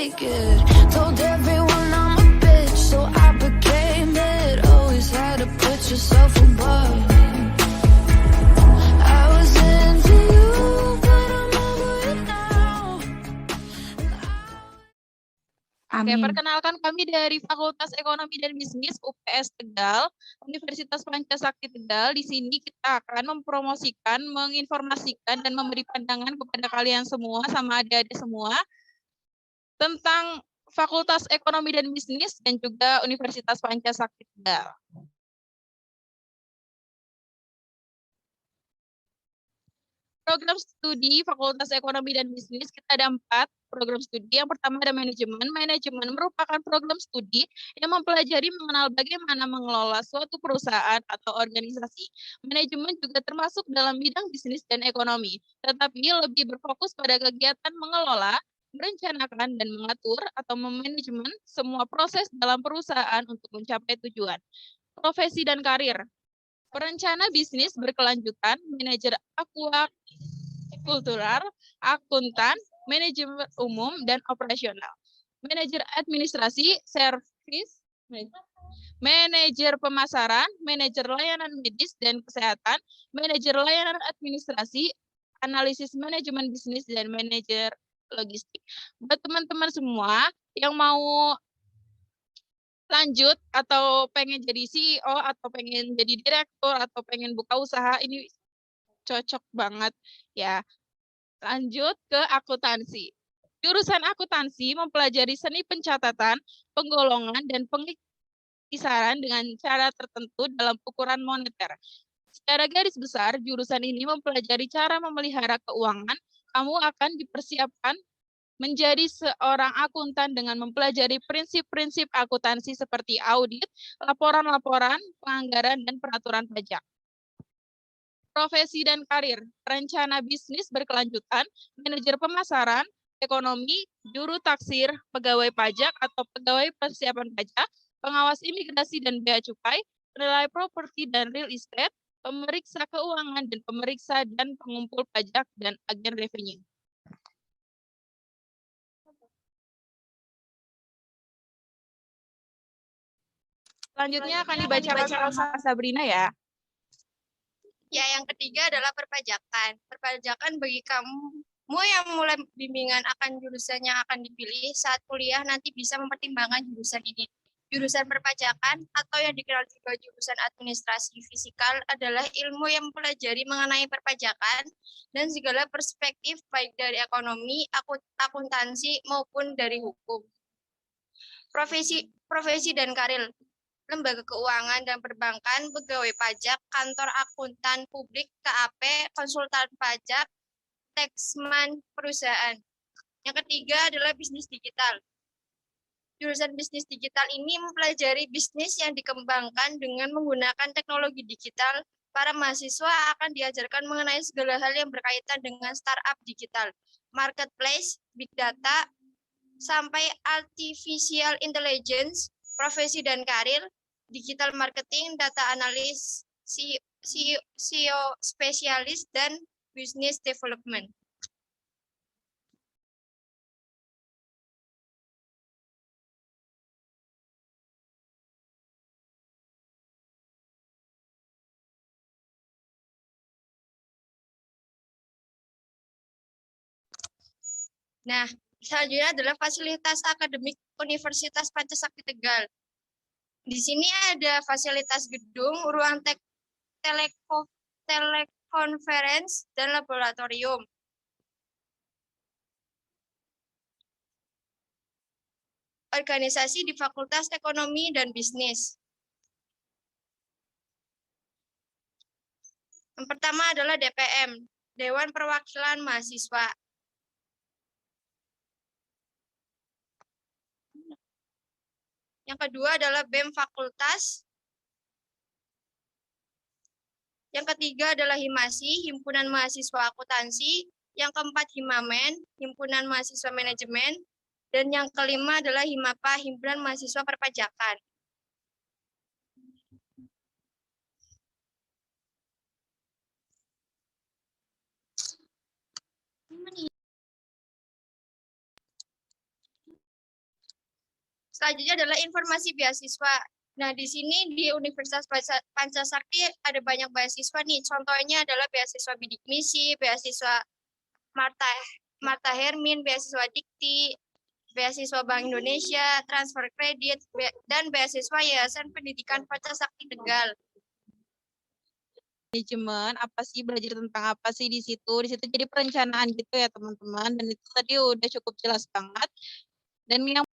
make it. Told everyone I'm a bitch, so I became it. Always had to put yourself above me. I was into you, but I'm over it now. Oke, Amin. perkenalkan kami dari Fakultas Ekonomi dan Bisnis UPS Tegal, Universitas Pancasakti Tegal. Di sini kita akan mempromosikan, menginformasikan, dan memberi pandangan kepada kalian semua, sama adik-adik semua, tentang Fakultas Ekonomi dan Bisnis dan juga Universitas Pancasakti Tegal. Program studi Fakultas Ekonomi dan Bisnis, kita ada 4 program studi. Yang pertama ada manajemen. Manajemen merupakan program studi yang mempelajari mengenal bagaimana mengelola suatu perusahaan atau organisasi. Manajemen juga termasuk dalam bidang bisnis dan ekonomi, tetapi lebih berfokus pada kegiatan mengelola, merencanakan, dan mengatur atau memanajemen semua proses dalam perusahaan untuk mencapai tujuan. Profesi dan karir. Perencana bisnis berkelanjutan, manajer akuakultural, akuntan, manajemen umum, dan operasional. Manajer administrasi, servis, manajer pemasaran, manajer layanan medis dan kesehatan, manajer layanan administrasi, analisis manajemen bisnis, dan manajer logistik. Buat teman-teman semua yang mau lanjut atau pengen jadi CEO atau pengen jadi direktur atau pengen buka usaha, ini cocok banget ya. Lanjut ke akuntansi. Jurusan akuntansi mempelajari seni pencatatan, penggolongan, dan pengisaran dengan cara tertentu dalam ukuran moneter. Secara garis besar, jurusan ini mempelajari cara memelihara keuangan. Kamu akan dipersiapkan menjadi seorang akuntan dengan mempelajari prinsip-prinsip akuntansi seperti audit, laporan-laporan, penganggaran, dan peraturan pajak. Profesi dan karir, rencana bisnis berkelanjutan, manajer pemasaran, ekonomi, juru taksir, pegawai pajak atau pegawai persiapan pajak, pengawas imigrasi dan bea cukai, penilai properti dan real estate, pemeriksa keuangan dan pemeriksa dan pengumpul pajak, dan agen revenue. Selanjutnya akan dibacakan sama Sabrina ya. Ya, yang ketiga adalah perpajakan. Perpajakan bagi kamu yang mulai bimbingan akan jurusan yang akan dipilih saat kuliah nanti bisa mempertimbangkan jurusan ini. Jurusan perpajakan atau yang dikenal juga jurusan administrasi fisikal adalah ilmu yang mempelajari mengenai perpajakan dan segala perspektif baik dari ekonomi, akuntansi maupun dari hukum. Profesi dan karir. Lembaga keuangan dan perbankan, pegawai pajak, kantor akuntan publik, KAP, konsultan pajak, taxman perusahaan. Yang ketiga adalah bisnis digital. Jurusan bisnis digital ini mempelajari bisnis yang dikembangkan dengan menggunakan teknologi digital. Para mahasiswa akan diajarkan mengenai segala hal yang berkaitan dengan startup digital, marketplace, big data, sampai artificial intelligence. Profesi dan karir, digital marketing, data analis, CEO spesialis, dan business development. Nah, selanjutnya adalah fasilitas akademik Universitas Pancasakti Tegal. Di sini ada fasilitas gedung, ruang telekonferensi, dan laboratorium. Organisasi di Fakultas Ekonomi dan Bisnis. Yang pertama adalah DPM, Dewan Perwakilan Mahasiswa. Yang kedua adalah BEM Fakultas. Yang ketiga adalah Himasi, Himpunan Mahasiswa Akuntansi. Yang keempat Himamen, Himpunan Mahasiswa Manajemen. Dan yang kelima adalah Himapa, Himpunan Mahasiswa Perpajakan. Selanjutnya adalah informasi beasiswa. Nah, di sini di Universitas Pancasakti ada banyak beasiswa nih. Contohnya adalah beasiswa bidik misi, beasiswa Marta Hermin, beasiswa Dikti, beasiswa Bank Indonesia, transfer kredit, dan beasiswa Yayasan Pendidikan Pancasakti Tegal. Manajemen, apa sih, belajar tentang apa sih di situ? Di situ jadi perencanaan gitu ya teman-teman, dan itu tadi udah cukup jelas banget. Dan yang